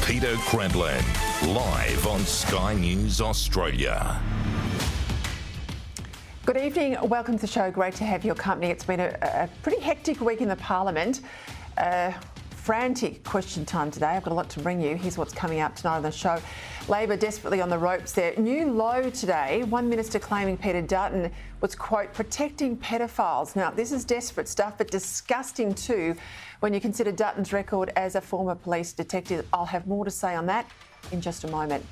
Peter Credlin, live on Sky News Australia. Good evening, welcome to the show. Great to have your company. It's been a pretty hectic week in the Parliament. Frantic question time today. I've got a lot to bring you. Here's what's coming up tonight on the show. Labor desperately on the ropes there. New low today. One minister claiming Peter Dutton was, quote, protecting pedophiles. Now, this is desperate stuff, but disgusting too when you consider Dutton's record as a former police detective. I'll have more to say on that in just a moment.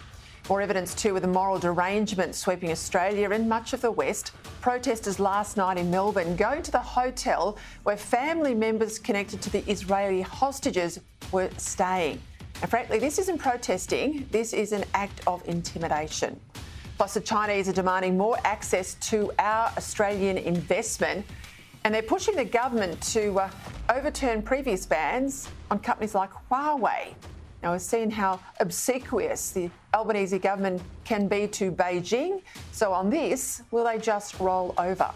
More evidence too with a moral derangement sweeping Australia and much of the West. Protesters last night in Melbourne going to the hotel where family members connected to the Israeli hostages were staying. And frankly, this isn't protesting, this is an act of intimidation. Plus, the Chinese are demanding more access to our Australian investment, and they're pushing the government to overturn previous bans on companies like Huawei. Now, we're seeing how obsequious the Albanese government can be to Beijing. So on this, will they just roll over?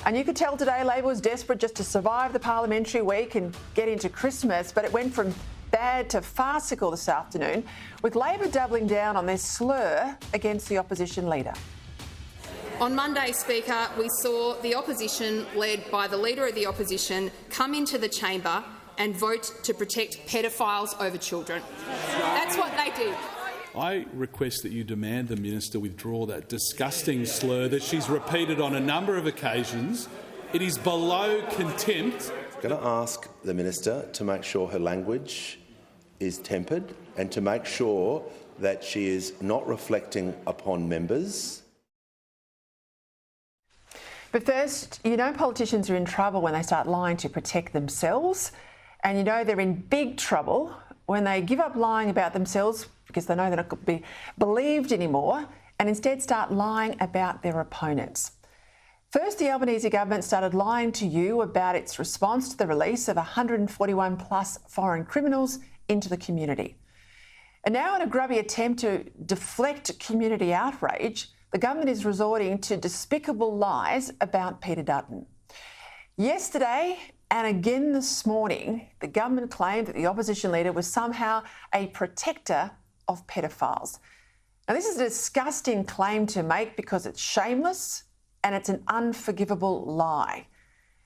And you could tell today Labor was desperate just to survive the parliamentary week and get into Christmas, but it went from bad to farcical this afternoon, with Labor doubling down on their slur against the opposition leader. On Monday, Speaker, we saw the opposition, led by the Leader of the Opposition, come into the chamber and vote to protect pedophiles over children. That's what they did. I request that you demand the minister withdraw that disgusting slur that she's repeated on a number of occasions. It is below contempt. I'm going to ask the minister to make sure her language is tempered and to make sure that she is not reflecting upon members. But first, you know politicians are in trouble when they start lying to protect themselves. And you know they're in big trouble when they give up lying about themselves because they know they're not going to be believed anymore and instead start lying about their opponents. First, the Albanese government started lying to you about its response to the release of 141 plus foreign criminals into the community. And now, in a grubby attempt to deflect community outrage, the government is resorting to despicable lies about Peter Dutton. Yesterday, and again this morning, the government claimed that the opposition leader was somehow a protector of pedophiles. Now, this is a disgusting claim to make because it's shameless and it's an unforgivable lie.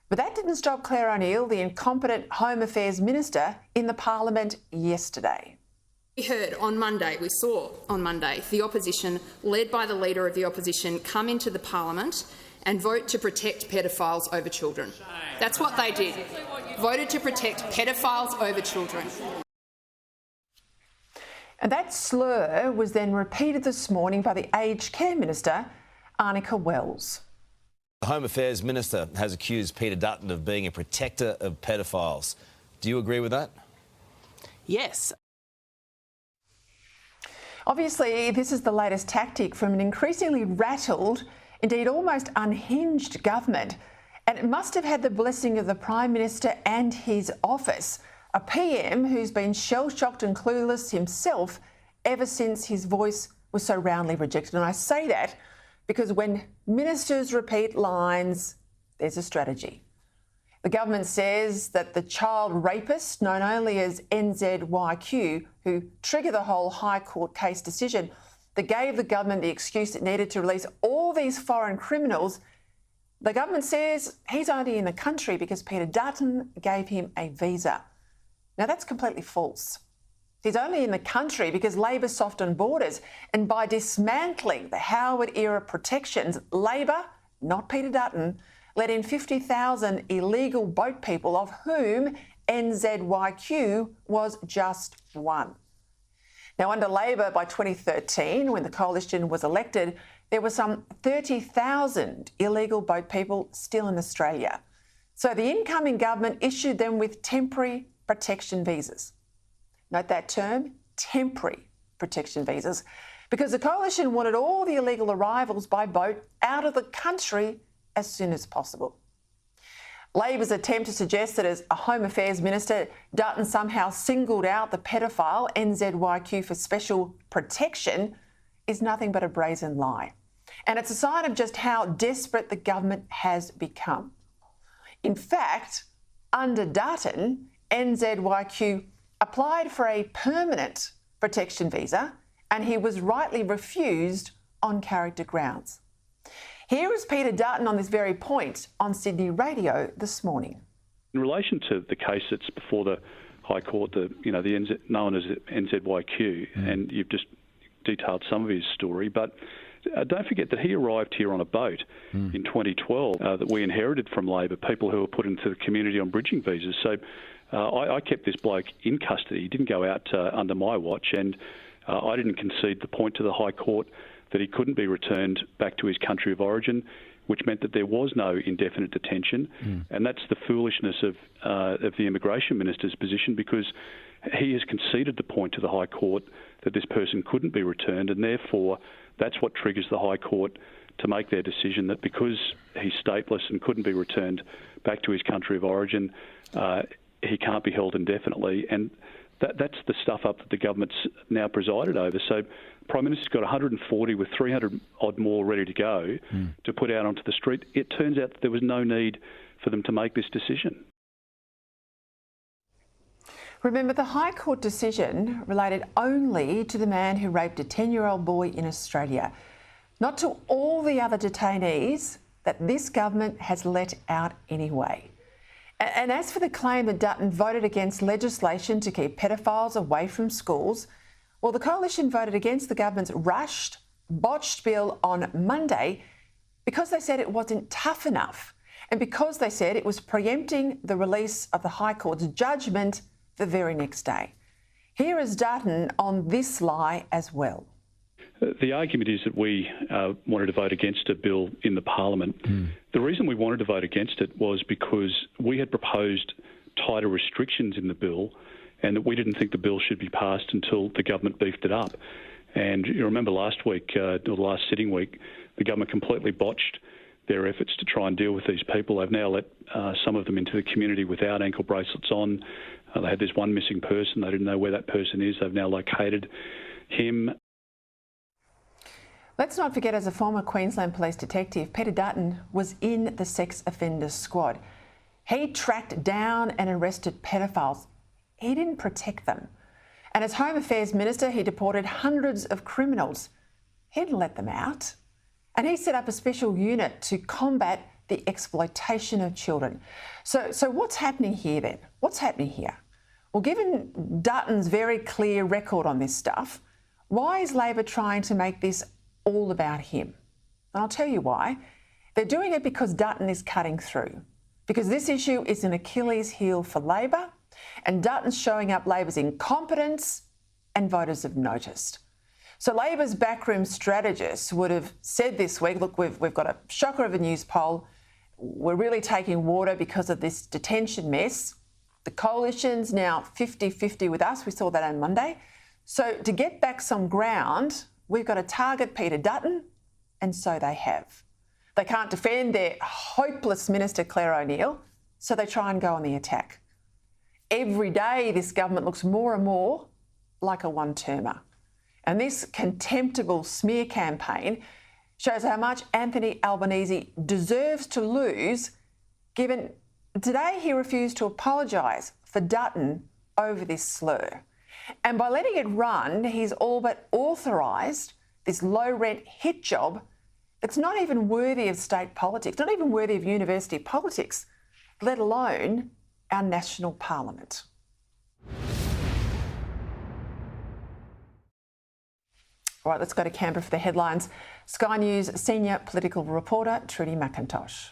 But that didn't stop Claire O'Neill, the incompetent Home Affairs Minister, in the Parliament yesterday. We saw on Monday, the opposition, led by the Leader of the Opposition, come into the Parliament and vote to protect pedophiles over children. That's what they did. Voted to protect pedophiles over children. And that slur was then repeated this morning by the Aged Care Minister, Arnica Wells. The Home Affairs Minister has accused Peter Dutton of being a protector of pedophiles. Do you agree with that? Yes. Obviously, this is the latest tactic from an increasingly rattled, indeed almost unhinged government, and it must have had the blessing of the Prime Minister and his office, a PM who's been shell-shocked and clueless himself ever since his voice was so roundly rejected. And I say that because when ministers repeat lines, there's a strategy. The government says that the child rapist, known only as NZYQ, who triggered the whole High Court case decision that gave the government the excuse it needed to release all these foreign criminals, the government says he's only in the country because Peter Dutton gave him a visa. Now, that's completely false. He's only in the country because Labor softened borders, and by dismantling the Howard-era protections, Labor, not Peter Dutton, let in 50,000 illegal boat people, of whom NZYQ was just one. Now, under Labor, by 2013, when the coalition was elected, there were some 30,000 illegal boat people still in Australia. So the incoming government issued them with temporary protection visas. Note that term, temporary protection visas, because the coalition wanted all the illegal arrivals by boat out of the country as soon as possible. Labor's attempt to suggest that as a Home Affairs Minister, Dutton somehow singled out the pedophile NZYQ for special protection is nothing but a brazen lie. And it's a sign of just how desperate the government has become. In fact, under Dutton, NZYQ applied for a permanent protection visa, and he was rightly refused on character grounds. Here is Peter Dutton on this very point on Sydney Radio this morning. In relation to the case that's before the High Court, known as NZYQ, and you've just detailed some of his story, but don't forget that he arrived here on a boat in 2012 that we inherited from Labor, people who were put into the community on bridging visas. So I kept this bloke in custody. He didn't go out under my watch, and I didn't concede the point to the High Court that he couldn't be returned back to his country of origin, which meant that there was no indefinite detention. And that's the foolishness of the Immigration Minister's position, because he has conceded the point to the High Court that this person couldn't be returned, and therefore that's what triggers the High Court to make their decision that because he's stateless and couldn't be returned back to his country of origin, he can't be held indefinitely. And that's the stuff up that the government's now presided over. So Prime Minister's got 140 with 300 odd more ready to go to put out onto the street. It turns out that there was no need for them to make this decision. Remember, the High Court decision related only to the man who raped a 10-year-old boy in Australia, not to all the other detainees that this government has let out anyway. And as for the claim that Dutton voted against legislation to keep pedophiles away from schools, well, the Coalition voted against the government's rushed, botched bill on Monday because they said it wasn't tough enough, and because they said it was preempting the release of the High Court's judgment the very next day. Here is Dutton on this lie as well. The argument is that we wanted to vote against a bill in the Parliament. The reason we wanted to vote against it was because we had proposed tighter restrictions in the bill, and that we didn't think the bill should be passed until the government beefed it up. And you remember last week, or the last sitting week, the government completely botched their efforts to try and deal with these people. They've now let some of them into the community without ankle bracelets on. They had this one missing person. They didn't know where that person is. They've now located him. Let's not forget, as a former Queensland Police detective, Peter Dutton was in the sex offender squad. He tracked down and arrested pedophiles. He didn't protect them. And as Home Affairs Minister, he deported hundreds of criminals. He didn't let them out. And he set up a special unit to combat the exploitation of children. So what's happening here then? What's happening here? Well, given Dutton's very clear record on this stuff, why is Labor trying to make this all about him? And I'll tell you why. They're doing it because Dutton is cutting through, because this issue is an Achilles heel for Labor, and Dutton's showing up Labor's incompetence, and voters have noticed. So Labor's backroom strategists would have said this week, look, we've got a shocker of a news poll. We're really taking water because of this detention mess. The Coalition's now 50-50 with us. We saw that on Monday. So to get back some ground, we've got to target Peter Dutton, and so they have. They can't defend their hopeless Minister Claire O'Neill, so they try and go on the attack. Every day, this government looks more and more like a one-termer. And this contemptible smear campaign shows how much Anthony Albanese deserves to lose, given today he refused to apologise for Dutton over this slur. And by letting it run, he's all but authorised this low-rent hit job that's not even worthy of state politics, not even worthy of university politics, let alone our national parliament. All right, let's go to Canberra for the headlines. Sky News senior political reporter Trudy McIntosh.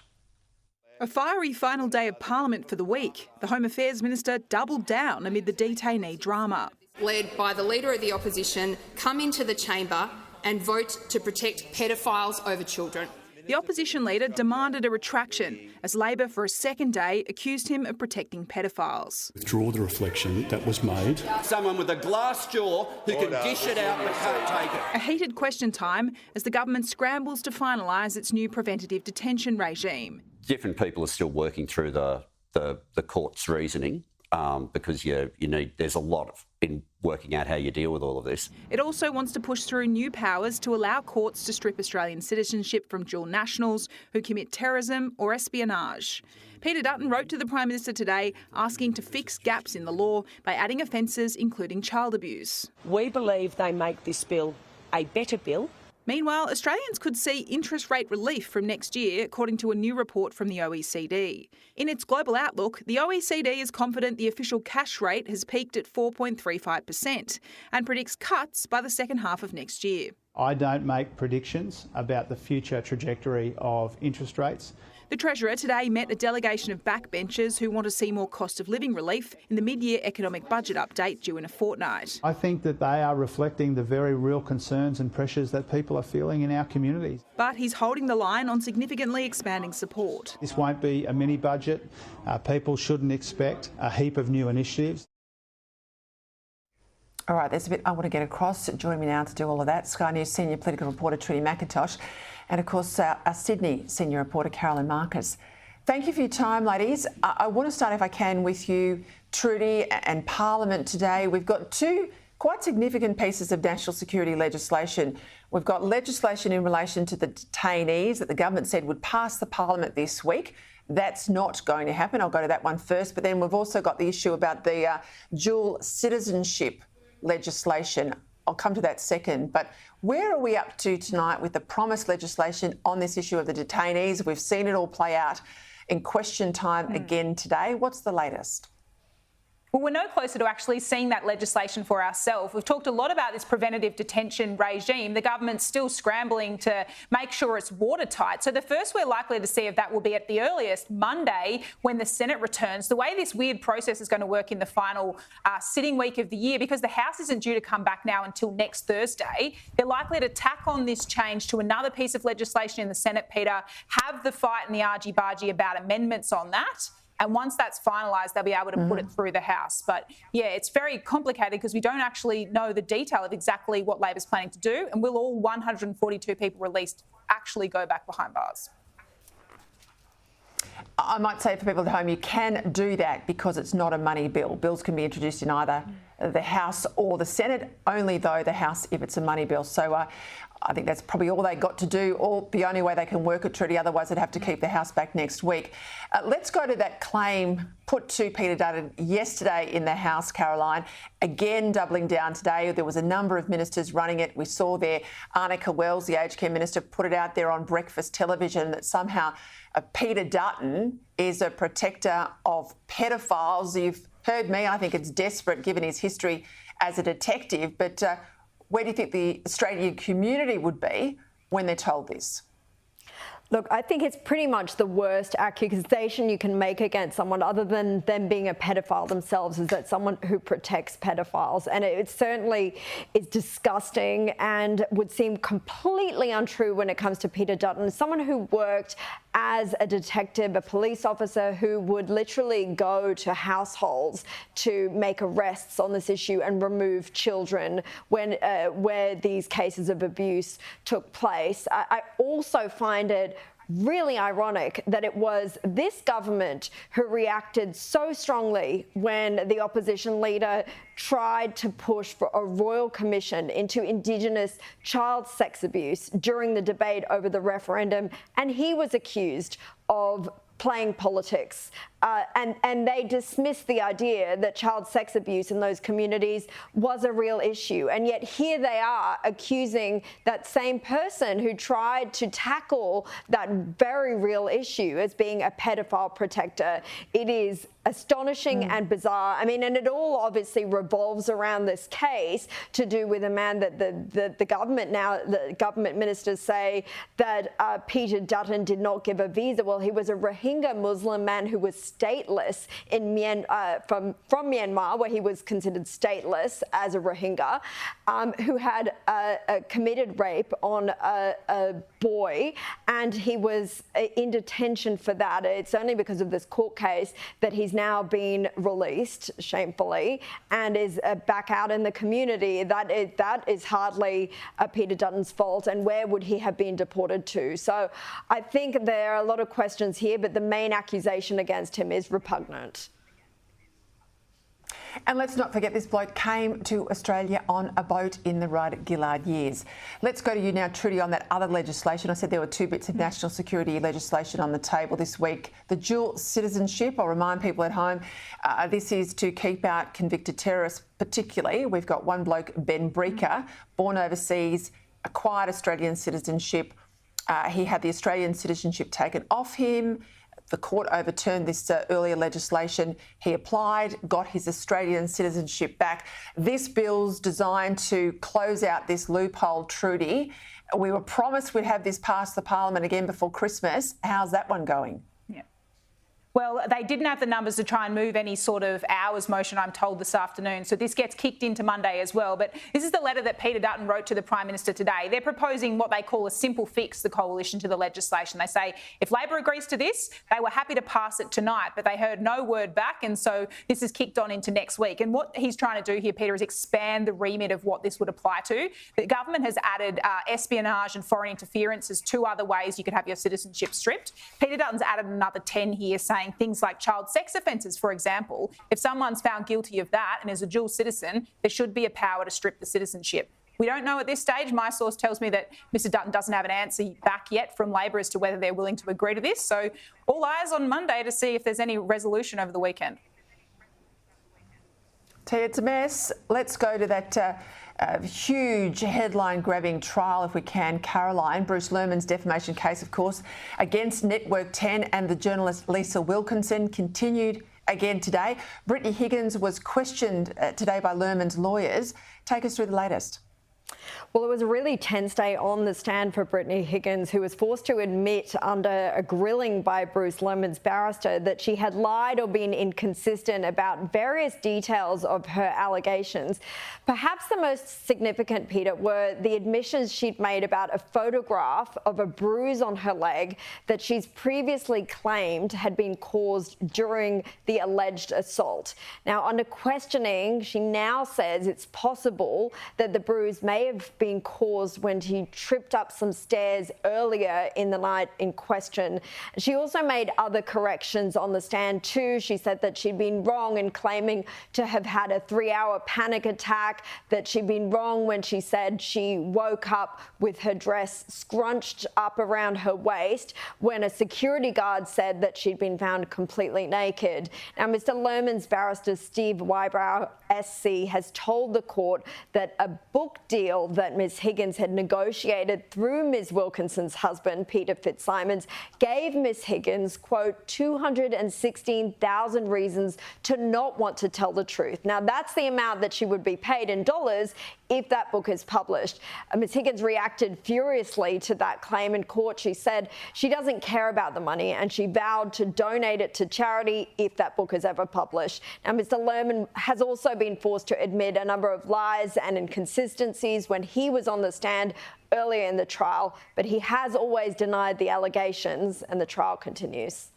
A fiery final day of Parliament for the week. The Home Affairs Minister doubled down amid the detainee drama. Led by the Leader of the Opposition, come into the chamber and vote to protect pedophiles over children. The opposition leader demanded a retraction as Labor for a second day accused him of protecting pedophiles. Withdraw the reflection that was made. Someone with a glass jaw who can dish it out but can't take it. A heated question time as the government scrambles to finalise its new preventative detention regime. Different people are still working through the court's reasoning. because there's a lot in working out how you deal with all of this. It also wants to push through new powers to allow courts to strip Australian citizenship from dual nationals who commit terrorism or espionage. Peter Dutton wrote to the Prime Minister today asking to fix gaps in the law by adding offences including child abuse. We believe they make this bill a better bill. Meanwhile, Australians could see interest rate relief from next year, according to a new report from the OECD. In its global outlook, the OECD is confident the official cash rate has peaked at 4.35% and predicts cuts by the second half of next year. I don't make predictions about the future trajectory of interest rates. The Treasurer today met a delegation of backbenchers who want to see more cost of living relief in the mid-year economic budget update due in a fortnight. I think that they are reflecting the very real concerns and pressures that people are feeling in our communities. But he's holding the line on significantly expanding support. This won't be a mini budget. People shouldn't expect a heap of new initiatives. All right, there's a bit I want to get across. Joining me now to do all of that, Sky News senior political reporter Trudy McIntosh, and of course our Sydney senior reporter Carolyn Marcus. Thank you for your time, ladies. I want to start, if I can, with you, Trudy, and Parliament today. We've got two quite significant pieces of national security legislation. We've got legislation in relation to the detainees that the government said would pass the Parliament this week. That's not going to happen. I'll go to that one first. But then we've also got the issue about the dual citizenship legislation. I'll come to that second. But where are we up to tonight with the promised legislation on this issue of the detainees? We've seen it all play out in question time again today. What's the latest? Well, we're no closer to actually seeing that legislation for ourselves. We've talked a lot about this preventative detention regime. The government's still scrambling to make sure it's watertight. So the first we're likely to see of that will be at the earliest Monday when the Senate returns. The way this weird process is going to work in the final sitting week of the year, because the House isn't due to come back now until next Thursday, they're likely to tack on this change to another piece of legislation in the Senate, Peter, have the fight and the argy-bargy about amendments on that. And once that's finalised, they'll be able to put it through the House. But, yeah, it's very complicated because we don't actually know the detail of exactly what Labor's planning to do. And will all 142 people released actually go back behind bars? I might say for people at home, you can do that because it's not a money bill. Bills can be introduced in either the House or the Senate, only though the House if it's a money bill. So I think that's probably all they got to do, or the only way they can work it, Trudy. Otherwise, they'd have to keep the House back next week. Let's go to that claim put to Peter Dutton yesterday in the House, Caroline. Again, doubling down today. There was a number of ministers running it. We saw there Annika Wells, the aged care minister, put it out there on breakfast television that somehow Peter Dutton is a protector of pedophiles. You've heard me. I think it's desperate given his history as a detective. But where do you think the Australian community would be when they're told this? Look, I think it's pretty much the worst accusation you can make against someone other than them being a pedophile themselves, is that someone who protects pedophiles. And it certainly is disgusting and would seem completely untrue when it comes to Peter Dutton, someone who worked as a detective, a police officer who would literally go to households to make arrests on this issue and remove children when where these cases of abuse took place. I also find it really ironic that it was this government who reacted so strongly when the opposition leader tried to push for a royal commission into Indigenous child sex abuse during the debate over the referendum, and he was accused of playing politics. And they dismissed the idea that child sex abuse in those communities was a real issue. And yet here they are accusing that same person who tried to tackle that very real issue as being a pedophile protector. It is astonishing and bizarre. I mean, and it all obviously revolves around this case to do with a man that the government ministers say that Peter Dutton did not give a visa. Well, he was a Rohingya Muslim man who was stateless in from Myanmar, where he was considered stateless as a Rohingya, who had committed rape on a boy, and he was in detention for that. It's only because of this court case that he's now been released, shamefully, and is back out in the community. That is hardly Peter Dutton's fault, and where would he have been deported to? So I think there are a lot of questions here, but the main accusation against him is repugnant. And let's not forget this bloke came to Australia on a boat in the Rudd Gillard years. Let's go to you now, Trudy, on that other legislation. I said there were two bits of national security legislation on the table this week. The dual citizenship, I'll remind people at home, this is to keep out convicted terrorists particularly. We've got one bloke, Ben Breaker, born overseas, acquired Australian citizenship. He had the Australian citizenship taken off him. The court overturned this earlier legislation. He applied, got his Australian citizenship back. This bill's designed to close out this loophole, Trudy. We were promised we'd have this pass the parliament again before Christmas. How's that one going? Well, they didn't have the numbers to try and move any sort of hours motion, I'm told, this afternoon. So this gets kicked into Monday as well. But this is the letter that Peter Dutton wrote to the Prime Minister today. They're proposing what they call a simple fix, the coalition, to the legislation. They say if Labor agrees to this, they were happy to pass it tonight, but they heard no word back. And so this is kicked on into next week. And what he's trying to do here, Peter, is expand the remit of what this would apply to. The government has added espionage and foreign interference as two other ways you could have your citizenship stripped. Peter Dutton's added another 10 here, saying things like child sex offences, for example. If someone's found guilty of that and is a dual citizen, there should be a power to strip the citizenship. We don't know at this stage. My source tells me that Mr Dutton doesn't have an answer back yet from Labor as to whether they're willing to agree to this. So all eyes on Monday to see if there's any resolution over the weekend. It's a mess. Let's go to that huge headline-grabbing trial, if we can, Caroline. Bruce Lerman's defamation case, of course, against Network 10 and the journalist Lisa Wilkinson continued again today. Brittany Higgins was questioned today by Lerman's lawyers. Take us through the latest. Well, it was a really tense day on the stand for Brittany Higgins, who was forced to admit under a grilling by Bruce Lerman's barrister that she had lied or been inconsistent about various details of her allegations. Perhaps the most significant, Peter, were the admissions she'd made about a photograph of a bruise on her leg that she's previously claimed had been caused during the alleged assault. Now, under questioning, she now says it's possible that the bruise may have been caused when she tripped up some stairs earlier in the night in question. She also made other corrections on the stand too. She said that she'd been wrong in claiming to have had a 3-hour panic attack, that she'd been wrong when she said she woke up with her dress scrunched up around her waist when a security guard said that she'd been found completely naked. Now, Mr Lerman's barrister Steve Wybrow SC has told the court that a book deal that Ms Higgins had negotiated through Ms Wilkinson's husband, Peter Fitzsimons, gave Ms Higgins, quote, 216,000 reasons to not want to tell the truth. Now, that's the amount that she would be paid in dollars if that book is published. Ms Higgins reacted furiously to that claim in court. She said she doesn't care about the money and she vowed to donate it to charity if that book is ever published. Now, Mr Lerman has also been forced to admit a number of lies and inconsistencies when he was on the stand earlier in the trial, but he has always denied the allegations and the trial continues.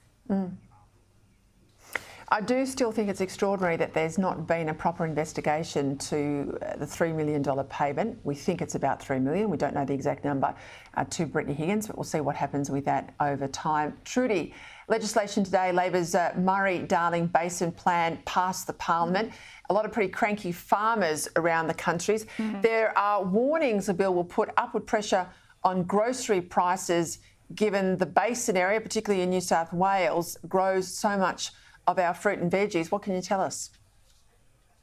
I do still think it's extraordinary that there's not been a proper investigation to the $3 million payment. We think it's about $3 million. We don't know the exact number to Brittany Higgins, but we'll see what happens with that over time. Trudy, legislation today, Labor's Murray Darling Basin Plan passed the parliament. A lot of pretty cranky farmers around the countries. There are warnings the bill will put upward pressure on grocery prices given the basin area, particularly in New South Wales, grows so much of our fruit and veggies. What can you tell us?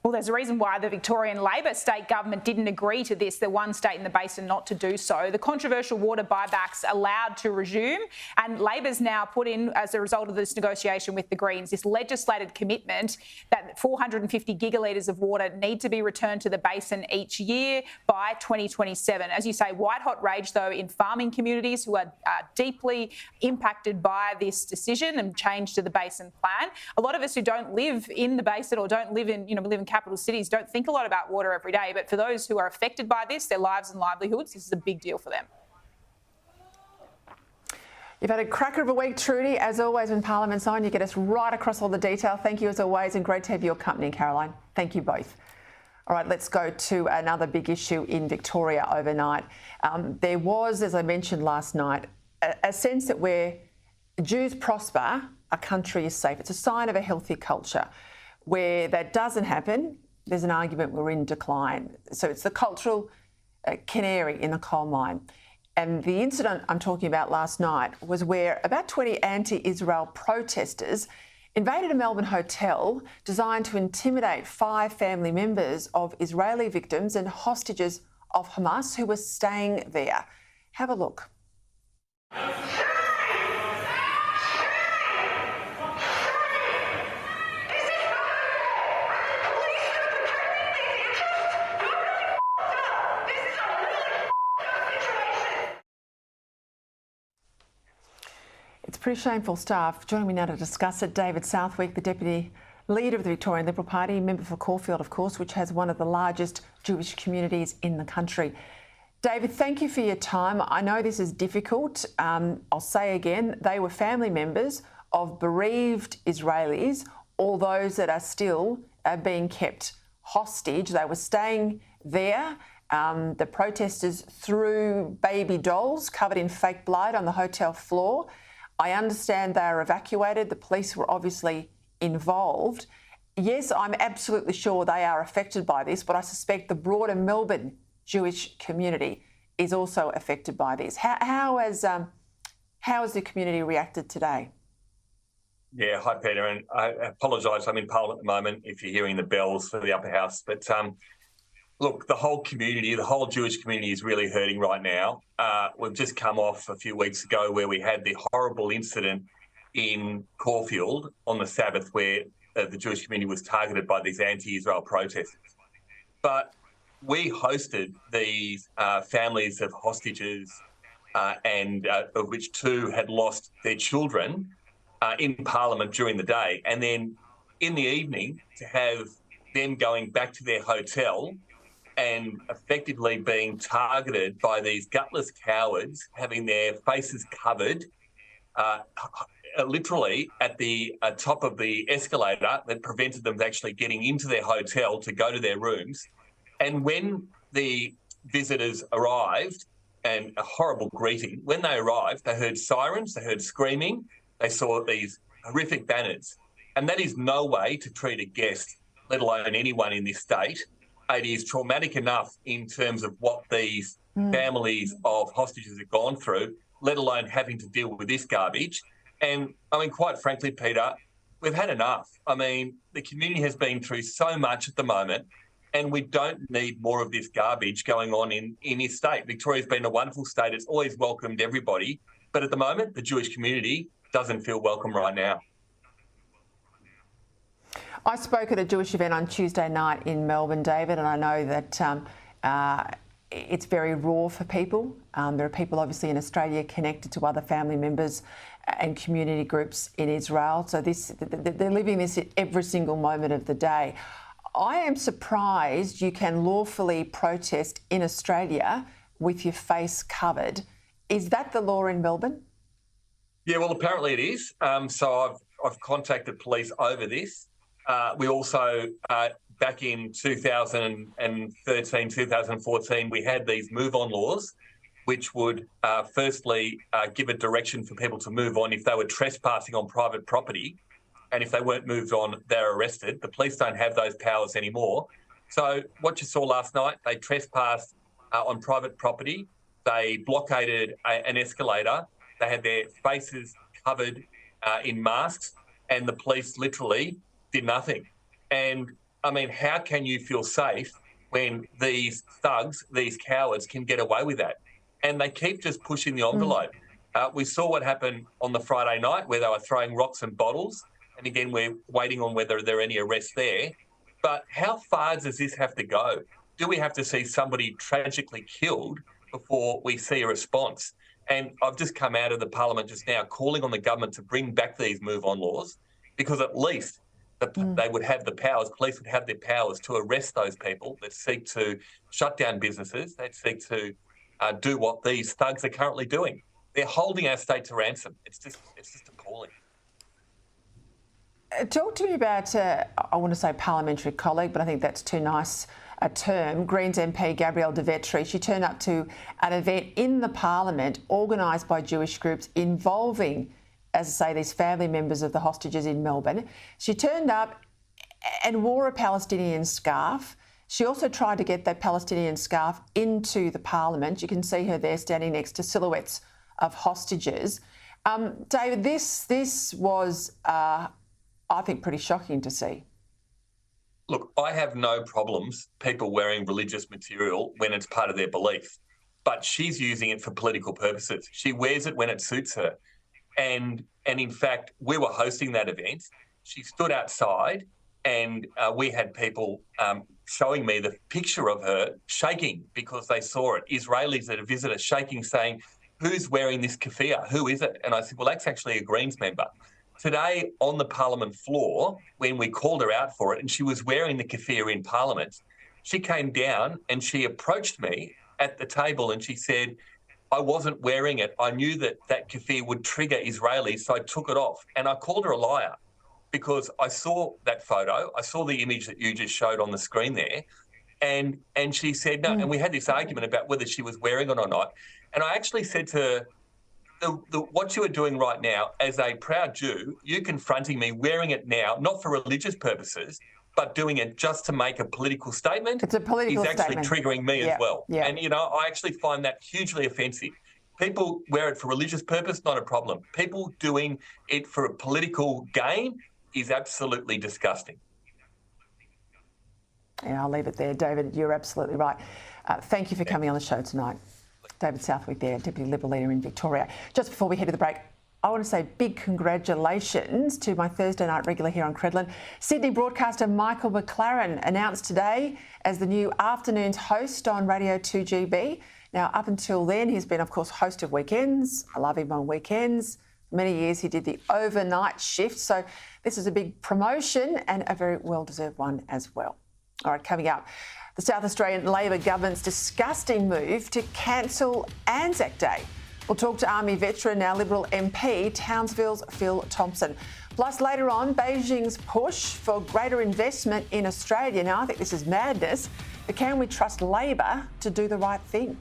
Well, there's a reason why the Victorian Labor state government didn't agree to this, the one state in the basin not to do so. The controversial water buybacks allowed to resume, and Labor's now put in, as a result of this negotiation with the Greens, this legislated commitment that 450 gigalitres of water need to be returned to the basin each year by 2027. As you say, white-hot rage, though, in farming communities who are deeply impacted by this decision and change to the basin plan. A lot of us who don't live in the basin or don't live in, live in capital cities don't think a lot about water every day, but for those who are affected by this, their lives and livelihoods, this is a big deal for them. You've had a cracker of a week, Trudy. As always, when Parliament's on, you get us right across all the detail. Thank you as always, and great to have your company, Caroline. Thank you both. All right, let's go to another big issue in Victoria overnight. There was, as I mentioned last night, a sense that where Jews prosper, a country is safe. It's a sign of a healthy culture. Where that doesn't happen, there's an argument we're in decline. So it's the cultural canary in the coal mine. And the incident I'm talking about last night was where about 20 anti-Israel protesters invaded a Melbourne hotel designed to intimidate 5 family members of Israeli victims and hostages of Hamas who were staying there. Have a look. It's pretty shameful stuff. Joining me now to discuss it, David Southwick, the Deputy Leader of the Victorian Liberal Party, member for Caulfield, of course, which has one of the largest Jewish communities in the country. David, thank you for your time. I know this is difficult. I'll say again, they were family members of bereaved Israelis, all those that are still being kept hostage. They were staying there. The protesters threw baby dolls covered in fake blood on the hotel floor. I understand they are evacuated. The police were obviously involved. Yes, I'm absolutely sure they are affected by this, but I suspect the broader Melbourne Jewish community is also affected by this. How has the community reacted today? Yeah, hi Peter, and I apologise. I'm in Parliament at the moment if you're hearing the bells for the upper house, but look, the whole community, the whole Jewish community is really hurting right now. We've just come off a few weeks ago where we had the horrible incident in Caulfield on the Sabbath where the Jewish community was targeted by these anti-Israel protesters. But we hosted these families of hostages and of which 2 had lost their children in Parliament during the day. And then in the evening to have them going back to their hotel and effectively being targeted by these gutless cowards, having their faces covered, literally at the top of the escalator that prevented them actually getting into their hotel to go to their rooms. And when the visitors arrived, and a horrible greeting, when they arrived, they heard sirens, they heard screaming, they saw these horrific banners. And that is no way to treat a guest, let alone anyone in this state. It is traumatic enough in terms of what these families of hostages have gone through, let alone having to deal with this garbage. And, I mean, quite frankly, Peter, we've had enough. I mean, the community has been through so much at the moment, and we don't need more of this garbage going on in this state. Victoria's been a wonderful state. It's always welcomed everybody. But at the moment, the Jewish community doesn't feel welcome right now. I spoke at a Jewish event on Tuesday night in Melbourne, David, and I know that it's very raw for people. There are people obviously in Australia connected to other family members and community groups in Israel. So they're living this every single moment of the day. I am surprised you can lawfully protest in Australia with your face covered. Is that the law in Melbourne? Yeah, well, apparently it is. So I've contacted police over this. We also, back in 2013, 2014, we had these move-on laws, which would firstly give a direction for people to move on if they were trespassing on private property. And if they weren't moved on, they're arrested. The police don't have those powers anymore. So what you saw last night, they trespassed on private property. They blockaded an escalator. They had their faces covered in masks, and the police literally did nothing. And, I mean, how can you feel safe when these thugs, these cowards, can get away with that? And they keep just pushing the envelope. We saw what happened on the Friday night where they were throwing rocks and bottles. And again, we're waiting on whether there are any arrests there. But how far does this have to go? Do we have to see somebody tragically killed before we see a response? And I've just come out of the Parliament just now calling on the government to bring back these move-on laws, because at least they would have the powers, police would have the powers to arrest those people that seek to shut down businesses, that seek to do what these thugs are currently doing. They're holding our state to ransom. It's just appalling. Talk to me about, I want to say parliamentary colleague, but I think that's too nice a term, Greens MP Gabrielle de Vetri. She turned up to an event in the Parliament organised by Jewish groups involving, as I say, these family members of the hostages in Melbourne. She turned up and wore a Palestinian scarf. She also tried to get that Palestinian scarf into the parliament. You can see her there standing next to silhouettes of hostages. David, this was, I think, pretty shocking to see. Look, I have no problems people wearing religious material when it's part of their belief, but she's using it for political purposes. She wears it when it suits her. And in fact, we were hosting that event. She stood outside and we had people showing me the picture of her shaking because they saw it. Israelis at a visitor shaking, saying, "Who's wearing this keffiyeh? Who is it?" And I said, well, that's actually a Greens member. Today on the Parliament floor, when we called her out for it and she was wearing the keffiyeh in Parliament, she came down and she approached me at the table and she said, "I wasn't wearing it. I knew that that keffiyeh would trigger Israelis, so I took it off." And I called her a liar, because I saw that photo, I saw the image that you just showed on the screen there, and she said no. And we had this argument about whether she was wearing it or not. And I actually said to her, what you are doing right now, as a proud Jew, you confronting me wearing it now, not for religious purposes, but doing it just to make a political statement, it's a political is actually statement. triggering me as well. Yeah. And, I actually find that hugely offensive. People wear it for religious purpose, not a problem. People doing it for a political gain is absolutely disgusting. Yeah, I'll leave it there, David. You're absolutely right. Thank you for coming on the show tonight. David Southwick there, Deputy Liberal Leader in Victoria. Just before we head to the break, I want to say big congratulations to my Thursday night regular here on Credlin. Sydney broadcaster Michael McLaren announced today as the new afternoons host on Radio 2GB. Now, up until then, he's been, of course, host of Weekends. I love him on Weekends. Many years he did the overnight shift. So this is a big promotion and a very well-deserved one as well. All right, coming up, the South Australian Labor government's disgusting move to cancel Anzac Day. We'll talk to Army veteran, now Liberal MP, Townsville's Phil Thompson. Plus, later on, Beijing's push for greater investment in Australia. Now, I think this is madness, but can we trust Labor to do the right thing?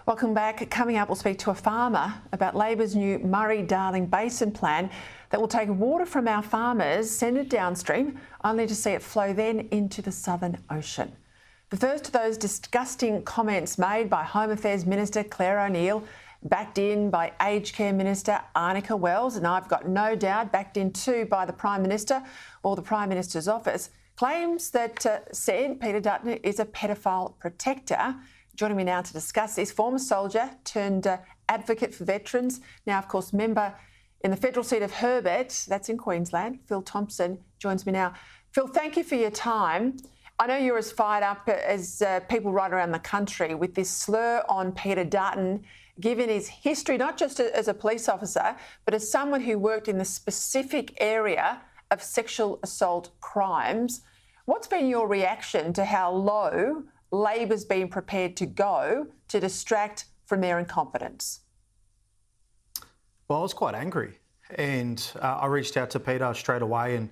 Welcome back. Coming up, we'll speak to a farmer about Labor's new Murray Darling Basin Plan that will take water from our farmers, send it downstream, only to see it flow then into the Southern Ocean. The first of those disgusting comments made by Home Affairs Minister Claire O'Neill, backed in by Aged Care Minister Arnica Wells, and I've got no doubt backed in too by the Prime Minister or the Prime Minister's office, claims that said Peter Dutton is a pedophile protector. Joining me now to discuss this, former soldier turned advocate for veterans, now, of course, member in the federal seat of Herbert, that's in Queensland, Phil Thompson joins me now. Phil, thank you for your time. I know you're as fired up as people right around the country with this slur on Peter Dutton, given his history, not just as a police officer, but as someone who worked in the specific area of sexual assault crimes. What's been your reaction to how low Labor's been prepared to go to distract from their incompetence? Well, I was quite angry, and I reached out to Peter straight away and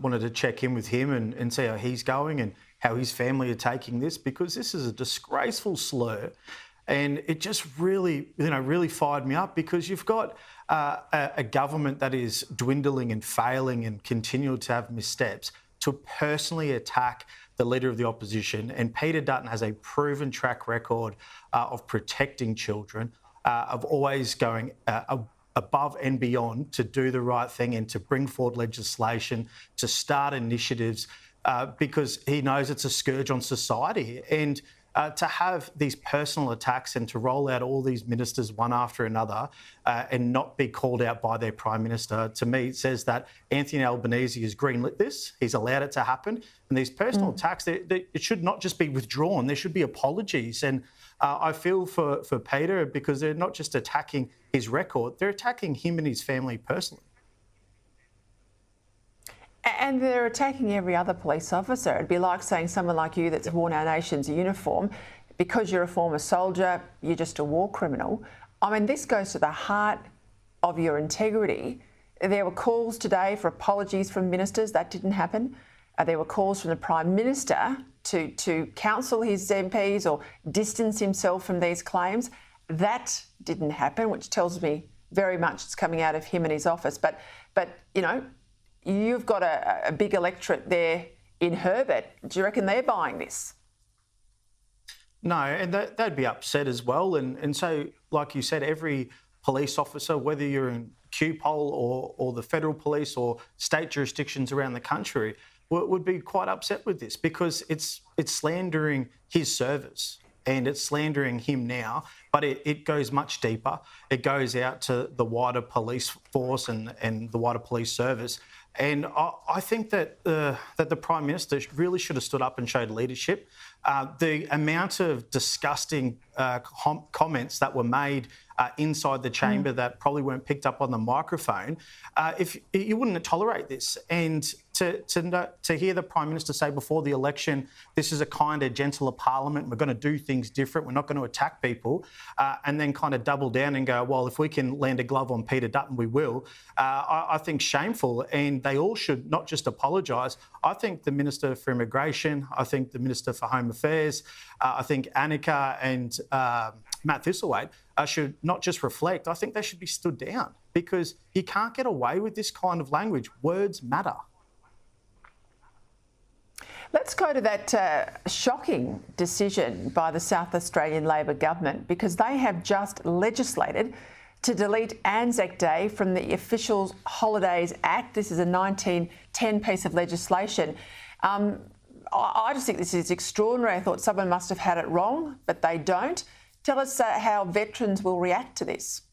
wanted to check in with him and see how he's going and how his family are taking this, because this is a disgraceful slur. And it just really, really fired me up, because you've got a government that is dwindling and failing and continuing to have missteps to personally attack the Leader of the Opposition. And Peter Dutton has a proven track record of protecting children, of always going above and beyond to do the right thing and to bring forward legislation, to start initiatives, because he knows it's a scourge on society. And to have these personal attacks and to roll out all these ministers one after another and not be called out by their Prime Minister, to me, says that Anthony Albanese has greenlit this. He's allowed it to happen. And these personal attacks, it should not just be withdrawn. There should be apologies. And I feel for Peter, because they're not just attacking his record, they're attacking him and his family personally. And they're attacking every other police officer. It'd be like saying someone like you that's worn our nation's uniform, because you're a former soldier, you're just a war criminal. I mean, this goes to the heart of your integrity. There were calls today for apologies from ministers. That didn't happen. There were calls from the Prime Minister to counsel his MPs or distance himself from these claims. That didn't happen, which tells me very much it's coming out of him and his office. But But, you know, you've got a big electorate there in Herbert. Do you reckon they're buying this? No, and they'd be upset as well. And so, like you said, every police officer, whether you're in QPOL or the federal police or state jurisdictions around the country, would be quite upset with this because it's slandering his service and it's slandering him now, but it goes much deeper. It goes out to the wider police force and the wider police service. And I think that the Prime Minister really should have stood up and showed leadership. The amount of disgusting comments that were made inside the chamber that probably weren't picked up on the microphone, if you wouldn't tolerate this. And to hear the Prime Minister say before the election, this is a kinder, gentler parliament, we're going to do things different, we're not going to attack people, and then kind of double down and go, well, if we can land a glove on Peter Dutton, we will, I think shameful. And they all should not just apologise. I think the Minister for Immigration, I think the Minister for Home Affairs, I think Annika and Matt Thistlethwaite should not just reflect, I think they should be stood down because you can't get away with this kind of language. Words matter. Let's go to that shocking decision by the South Australian Labor government because they have just legislated to delete Anzac Day from the Official Holidays Act. This is a 1910 piece of legislation. I just think this is extraordinary. I thought someone must have had it wrong, but they don't. Tell us how veterans will react to this.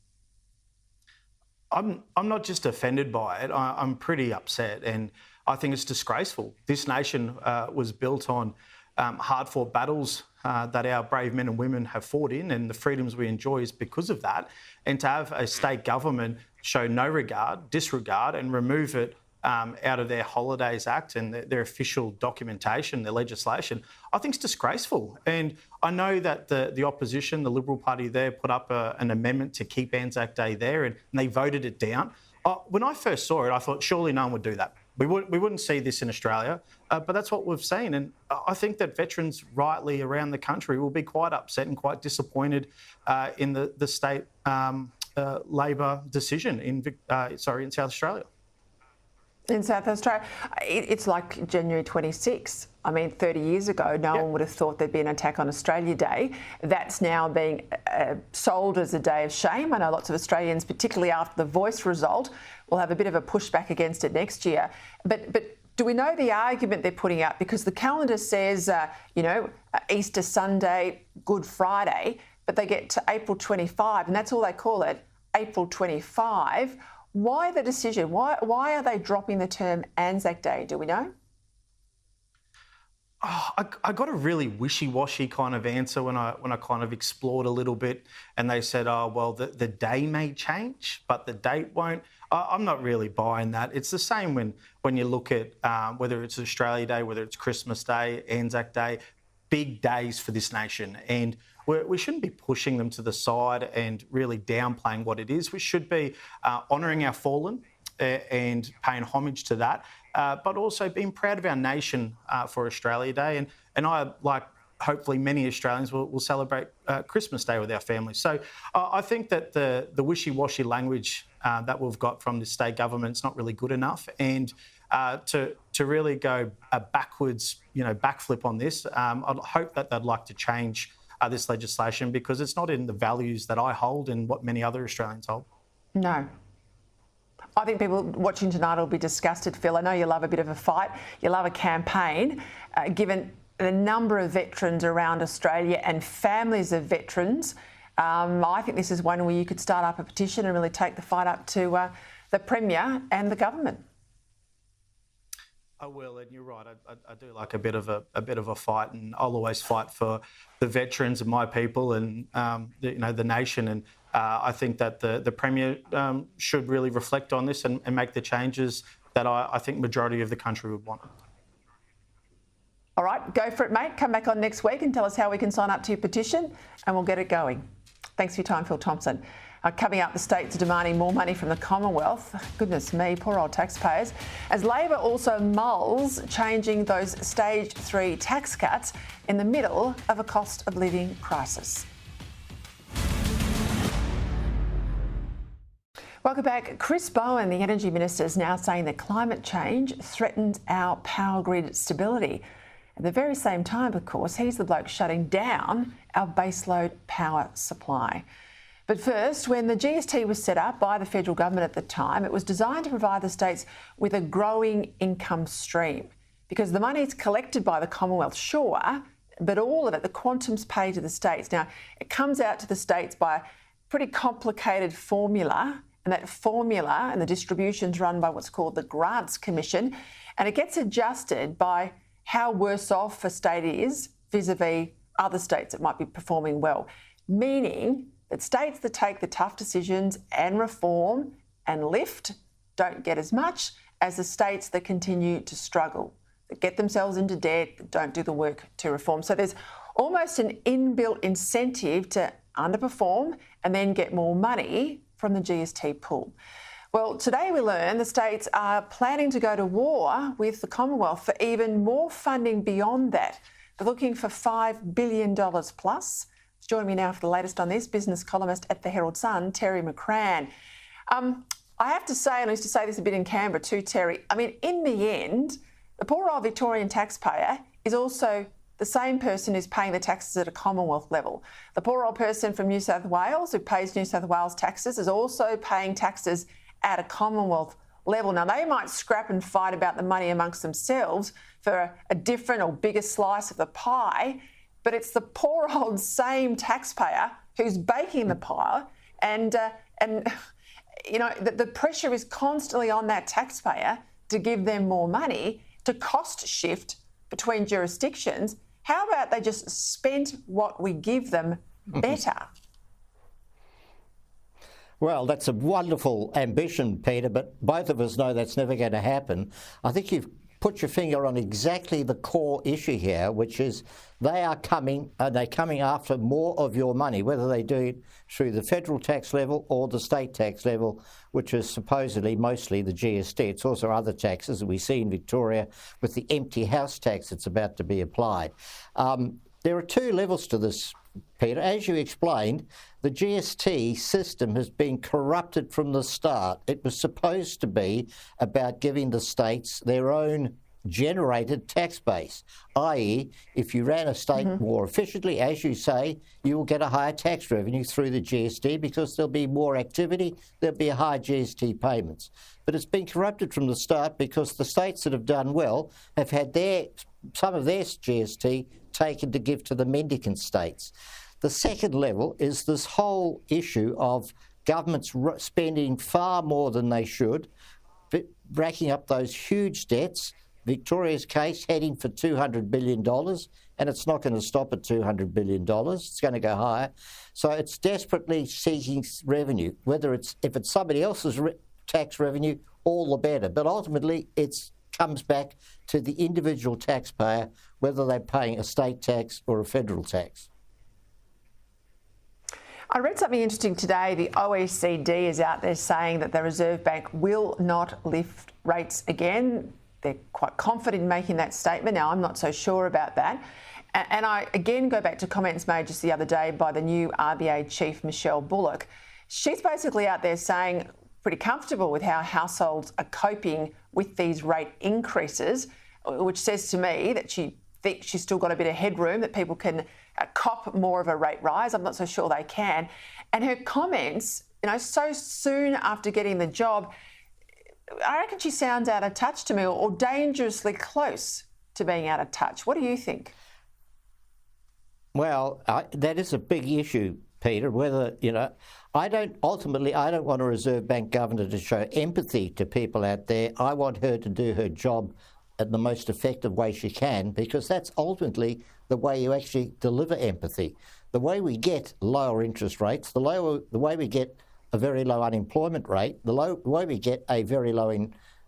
I'm not just offended by it. I'm pretty upset, and I think it's disgraceful. This nation was built on hard-fought battles that our brave men and women have fought in, and the freedoms we enjoy is because of that. And to have a state government show no regard, disregard, and remove it out of their Holidays Act and their official documentation, their legislation, I think it's disgraceful. And I know that the opposition, the Liberal Party there, put up an amendment to keep Anzac Day there, and they voted it down. When I first saw it, I thought surely no one would do that. We wouldn't see this in Australia, but that's what we've seen. And I think that veterans rightly around the country will be quite upset and quite disappointed in the state Labor decision in South Australia. In South Australia, it's like January 26. I mean, 30 years ago, no one would have thought there'd be an attack on Australia Day. That's now being sold as a day of shame. I know lots of Australians, particularly after the Voice result, will have a bit of a pushback against it next year. But do we know the argument they're putting up? Because the calendar says, Easter Sunday, Good Friday, but they get to April 25, and that's all they call it, April 25. Why the decision? Why are they dropping the term Anzac Day? Do we know? I got a really wishy-washy kind of answer when I kind of explored a little bit, and they said, "Oh, well, the day may change, but the date won't." I'm not really buying that. It's the same when you look at whether it's Australia Day, whether it's Christmas Day, Anzac Day, big days for this nation, and we shouldn't be pushing them to the side and really downplaying what it is. We should be honouring our fallen and paying homage to that, but also being proud of our nation for Australia Day. And I, like hopefully many Australians, will celebrate Christmas Day with our families. So I think that the wishy-washy language that we've got from the state government is not really good enough. And to really go a backwards, backflip on this, I'd hope that they'd like to change this legislation because it's not in the values that I hold and what many other Australians hold. No. I think people watching tonight will be disgusted, Phil. I know you love a bit of a fight. You love a campaign. Given the number of veterans around Australia and families of veterans, I think this is one where you could start up a petition and really take the fight up to the Premier and the government. I will, and you're right. I do like a bit of a fight, and I'll always fight for the veterans and my people and the nation. And I think that the Premier should really reflect on this and make the changes that I think majority of the country would want. All right, go for it, mate. Come back on next week and tell us how we can sign up to your petition, and we'll get it going. Thanks for your time, Phil Thompson. Coming up, the states are demanding more money from the Commonwealth. Goodness me, poor old taxpayers. As Labor also mulls changing those stage 3 tax cuts in the middle of a cost of living crisis. Welcome back. Chris Bowen, the Energy Minister, is now saying that climate change threatens our power grid stability. At the very same time, of course, he's the bloke shutting down our baseload power supply. But first, when the GST was set up by the federal government at the time, it was designed to provide the states with a growing income stream because the money is collected by the Commonwealth, sure, but all of it, the quantum's paid to the states. Now, it comes out to the states by a pretty complicated formula, and that formula and the distribution's run by what's called the Grants Commission, and it gets adjusted by how worse off a state is vis-a-vis other states that might be performing well, meaning that states that take the tough decisions and reform and lift don't get as much as the states that continue to struggle, that get themselves into debt, that don't do the work to reform. So there's almost an inbuilt incentive to underperform and then get more money from the GST pool. Well, today we learn the states are planning to go to war with the Commonwealth for even more funding beyond that. They're looking for $5 billion plus. Joining me now for the latest on this, business columnist at the Herald Sun, Terry McCrann. I have to say, and I used to say this a bit in Canberra too, Terry, I mean, in the end, the poor old Victorian taxpayer is also the same person who's paying the taxes at a Commonwealth level. The poor old person from New South Wales who pays New South Wales taxes is also paying taxes at a Commonwealth level. Now, they might scrap and fight about the money amongst themselves for a different or bigger slice of the pie, but it's the poor old same taxpayer who's baking the pie, and you know the pressure is constantly on that taxpayer to give them more money, to cost shift between jurisdictions. How about they just spend what we give them better? Well, that's a wonderful ambition, Peter, but both of us know that's never going to happen. I think you've put your finger on exactly the core issue here, which is they're coming after more of your money, whether they do it through the federal tax level or the state tax level, which is supposedly mostly the GST. It's also other taxes that we see in Victoria with the empty house tax that's about to be applied. There are two levels to this, Peter. As you explained, the GST system has been corrupted from the start. It was supposed to be about giving the states their own generated tax base, i.e. if you ran a state more efficiently, as you say, you will get a higher tax revenue through the GST because there'll be more activity, there'll be higher GST payments. But it's been corrupted from the start because the states that have done well have had some of their GST taken to give to the mendicant states. The second level is this whole issue of governments spending far more than they should, racking up those huge debts. Victoria's case heading for $200 billion, and it's not going to stop at $200 billion. It's going to go higher. So it's desperately seeking revenue, if it's somebody else's tax revenue, all the better. But ultimately, it comes back to the individual taxpayer, whether they're paying a state tax or a federal tax. I read something interesting today. The OECD is out there saying that the Reserve Bank will not lift rates again. They're quite confident in making that statement. Now, I'm not so sure about that. And I again go back to comments made just the other day by the new RBA chief, Michelle Bullock. She's basically out there saying pretty comfortable with how households are coping with these rate increases, which says to me that she thinks she's still got a bit of headroom, that people can cop more of a rate rise. I'm not so sure they can. And her comments, so soon after getting the job, I reckon she sounds out of touch to me, or dangerously close to being out of touch. What do you think? Well, that is a big issue, Peter, whether, I don't want a Reserve Bank governor to show empathy to people out there. I want her to do her job in the most effective way she can, because that's ultimately the way you actually deliver empathy. The way we get lower interest rates, the way we get a very low unemployment rate, the way we get a very low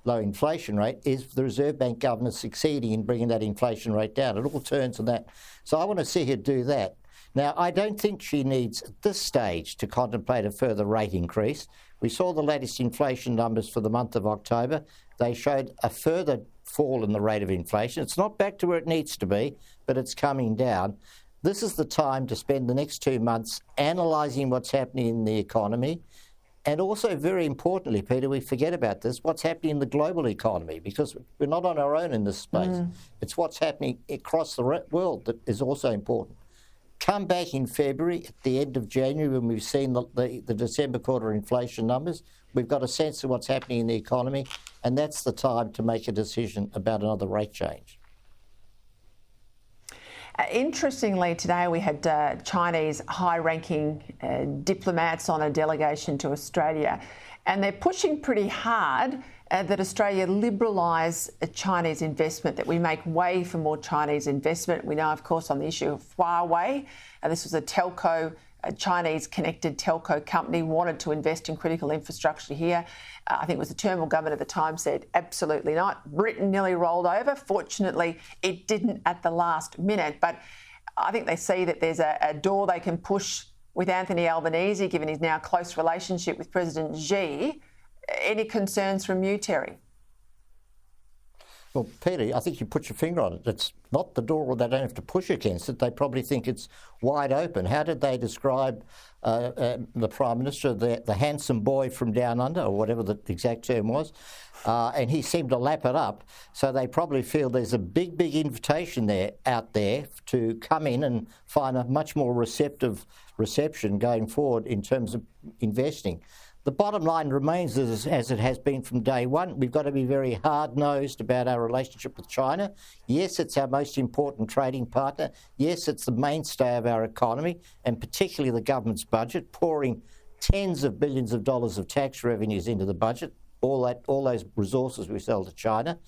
inflation rate is the Reserve Bank governor succeeding in bringing that inflation rate down. It all turns on that. So I want to see her do that. Now, I don't think she needs, at this stage, to contemplate a further rate increase. We saw the latest inflation numbers for the month of October. They showed a further fall in the rate of inflation. It's not back to where it needs to be, but it's coming down. This is the time to spend the next 2 months analysing what's happening in the economy, And also, very importantly, Peter, we forget about this, what's happening in the global economy, because we're not on our own in this space. It's what's happening across the world that is also important. Come back in February, at the end of January, when we've seen the December quarter inflation numbers, we've got a sense of what's happening in the economy, and that's the time to make a decision about another rate change. Interestingly, today we had Chinese high-ranking diplomats on a delegation to Australia, and they're pushing pretty hard that Australia liberalise Chinese investment, that we make way for more Chinese investment. We know, of course, on the issue of Huawei, this was a telco, a Chinese-connected telco company, wanted to invest in critical infrastructure here. I think it was the Turnbull government at the time said absolutely not. Britain nearly rolled over. Fortunately, it didn't at the last minute. But I think they see that there's a door they can push with Anthony Albanese, given his now close relationship with President Xi. Any concerns from you, Terry? Well, Peter, I think you put your finger on it. It's not the door they don't have to push against it. They probably think it's wide open. How did they describe the Prime Minister, the handsome boy from down under, or whatever the exact term was? And he seemed to lap it up. So they probably feel there's a big invitation out there to come in and find a much more receptive reception going forward in terms of investing. The bottom line remains as it has been from day one. We've got to be very hard-nosed about our relationship with China. Yes, it's our most important trading partner. Yes, it's the mainstay of our economy, and particularly the government's budget, pouring tens of billions of dollars of tax revenues into the budget, all those resources we sell to China.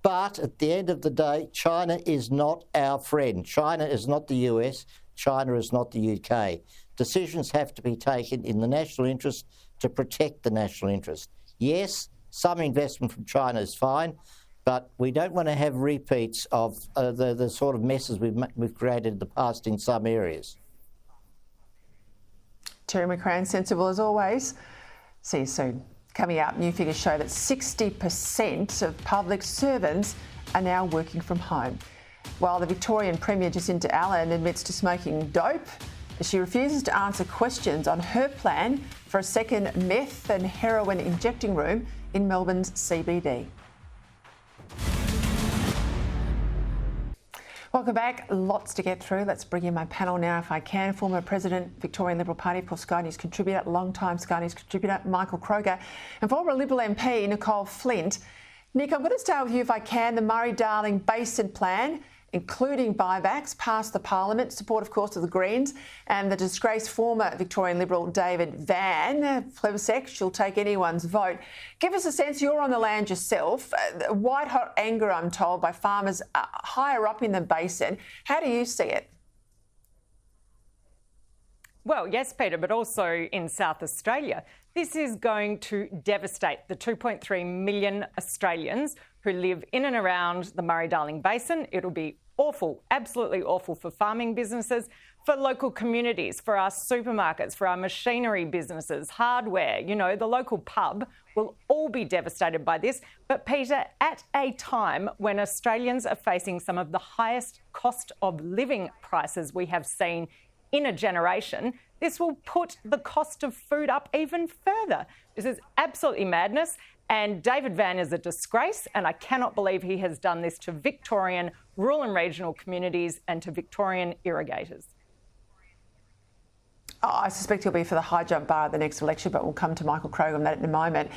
But at the end of the day, China is not our friend. China is not the US. China is not the UK. Decisions have to be taken in the national interest to protect the national interest. Yes, some investment from China is fine, but we don't want to have repeats of the sort of messes we've created in the past in some areas. Terry McCrann, sensible as always. See you soon. Coming up, new figures show that 60% of public servants are now working from home. While the Victorian Premier Jacinta Allen admits to smoking dope, she refuses to answer questions on her plan for a second meth and heroin injecting room in Melbourne's CBD. Welcome back. Lots to get through. Let's bring in my panel now, if I can. Former President, Victorian Liberal Party, of course, Sky News contributor, long-time Sky News contributor, Michael Kroger, and former Liberal MP, Nicole Flint. Nick, I'm going to start with you, if I can. The Murray Darling Basin Plan, including buybacks, passed the Parliament, support, of course, of the Greens, and the disgraced former Victorian Liberal David Van, plebiscite, she'll take anyone's vote. Give us a sense, you're on the land yourself. White-hot anger, I'm told, by farmers higher up in the basin. How do you see it? Well, yes, Peter, but also in South Australia. This is going to devastate the 2.3 million Australians who live in and around the Murray-Darling Basin. It'll be awful, absolutely awful for farming businesses, for local communities, for our supermarkets, for our machinery businesses, hardware, you know, the local pub will all be devastated by this. But Peter, at a time when Australians are facing some of the highest cost of living prices we have seen in a generation, this will put the cost of food up even further. This is absolutely madness. And David Van is a disgrace, and I cannot believe he has done this to Victorian rural and regional communities and to Victorian irrigators. I suspect he'll be for the high jump bar at the next election, but we'll come to Michael Kroger on that in a moment.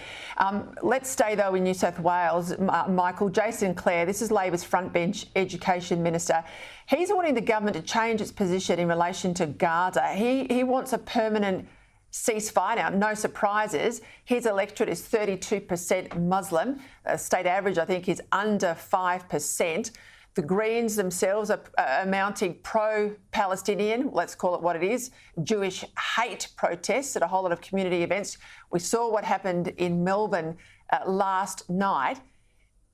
Let's stay, though, in New South Wales. Michael, Jason Clare, this is Labor's frontbench Education Minister. He's wanting the government to change its position in relation to Gaza. He wants a permanent ceasefire. Now, no surprises. His electorate is 32% Muslim. State average, I think, is under 5%. The Greens themselves are mounting pro-Palestinian, let's call it what it is, Jewish hate protests at a whole lot of community events. We saw what happened in Melbourne last night.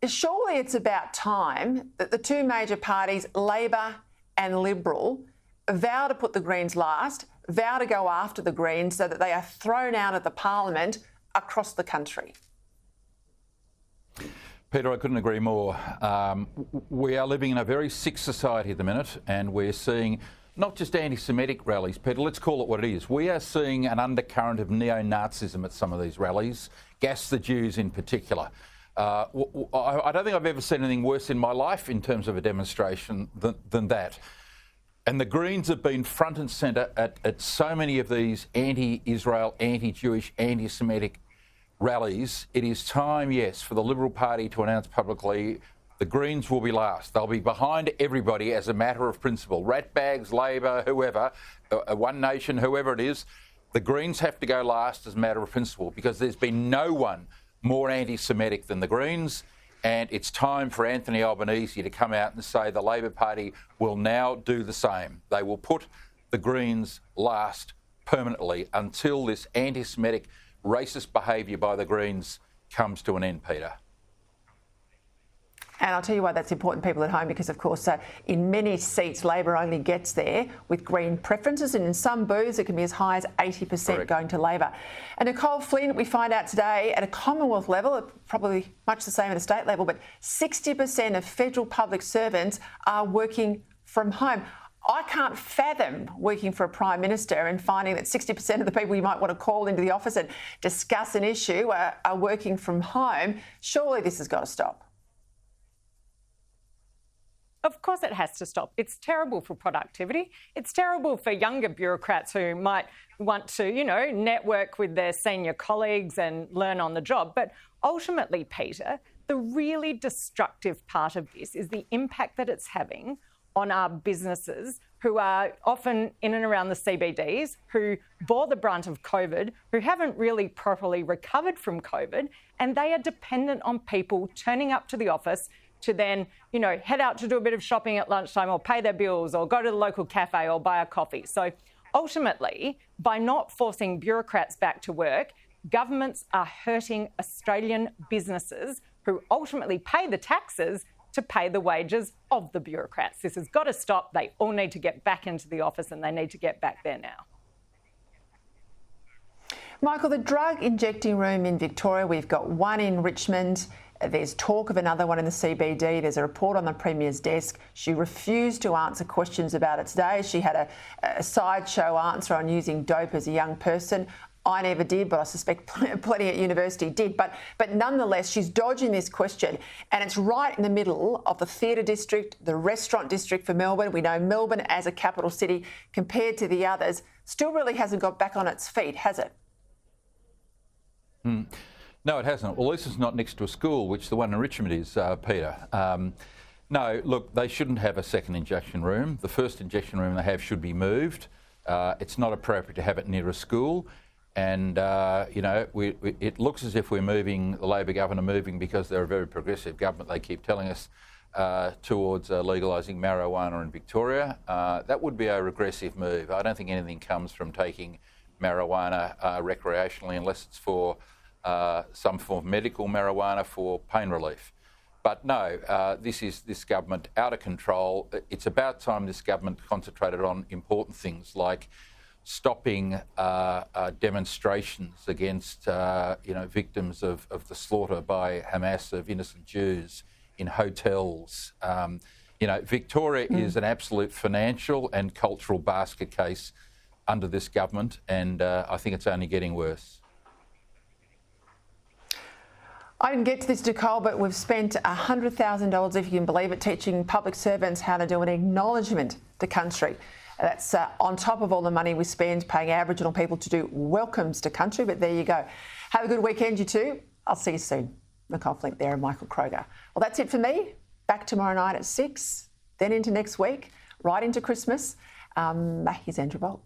Surely it's about time that the two major parties, Labor and Liberal, vow to put the Greens last, vow to go after the Greens so that they are thrown out of the Parliament across the country. Peter, I couldn't agree more. We are living in a very sick society at the minute, and we're seeing not just anti-Semitic rallies, Peter, let's call it what it is. We are seeing an undercurrent of neo-Nazism at some of these rallies, gas the Jews in particular. I don't think I've ever seen anything worse in my life in terms of a demonstration than that. And the Greens have been front and centre at so many of these anti-Israel, anti-Jewish, anti-Semitic rallies. It is time, yes, for the Liberal Party to announce publicly the Greens will be last. They'll be behind everybody as a matter of principle. Ratbags, Labor, whoever, One Nation, whoever it is, the Greens have to go last as a matter of principle because there's been no one more anti-Semitic than the Greens, and it's time for Anthony Albanese to come out and say the Labor Party will now do the same. They will put the Greens last permanently until this anti-Semitic racist behaviour by the Greens comes to an end, Peter. And I'll tell you why that's important, people at home, because, of course, in many seats, Labor only gets there with Green preferences, and in some booths it can be as high as 80% going to Labor. And Nicole Flynn, we find out today, at a Commonwealth level, probably much the same at a state level, but 60% of federal public servants are working from home. I can't fathom working for a Prime Minister and finding that 60% of the people you might want to call into the office and discuss an issue are working from home. Surely this has got to stop. Of course it has to stop. It's terrible for productivity. It's terrible for younger bureaucrats who might want to, network with their senior colleagues and learn on the job. But ultimately, Peter, the really destructive part of this is the impact that it's having on our businesses who are often in and around the CBDs, who bore the brunt of COVID, who haven't really properly recovered from COVID, and they are dependent on people turning up to the office to then, head out to do a bit of shopping at lunchtime or pay their bills or go to the local cafe or buy a coffee. So ultimately, by not forcing bureaucrats back to work, governments are hurting Australian businesses who ultimately pay the taxes to pay the wages of the bureaucrats. This has got to stop. They all need to get back into the office and they need to get back there now. Michael, the drug injecting room in Victoria, we've got one in Richmond. There's talk of another one in the CBD. There's a report on the Premier's desk. She refused to answer questions about it today. She had a sideshow answer on using dope as a young person. I never did, but I suspect plenty at university did. But nonetheless, she's dodging this question. And it's right in the middle of the theatre district, the restaurant district for Melbourne. We know Melbourne as a capital city, compared to the others, still really hasn't got back on its feet, has it? No, it hasn't. Well, at least it's not next to a school, which the one in Richmond is, Peter. No, look, they shouldn't have a second injection room. The first injection room they have should be moved. It's not appropriate to have it near a school. And, it looks as if we're moving, the Labor government are moving because they're a very progressive government, they keep telling us, towards legalising marijuana in Victoria. That would be a regressive move. I don't think anything comes from taking marijuana recreationally unless it's for some form of medical marijuana for pain relief. But no, this government out of control. It's about time this government concentrated on important things like stopping demonstrations against victims of the slaughter by Hamas of innocent Jews in hotels. Victoria is an absolute financial and cultural basket case under this government, and I think it's only getting worse. I didn't get to this, Nicole, but we've spent $100,000, if you can believe it, teaching public servants how to do an acknowledgement to country. That's on top of all the money we spend paying Aboriginal people to do welcomes to country. But there you go. Have a good weekend, you two. I'll see you soon. Nicole Flint there and Michael Kroger. Well, that's it for me. Back tomorrow night at 6, then into next week, right into Christmas. Here's Andrew Bolt.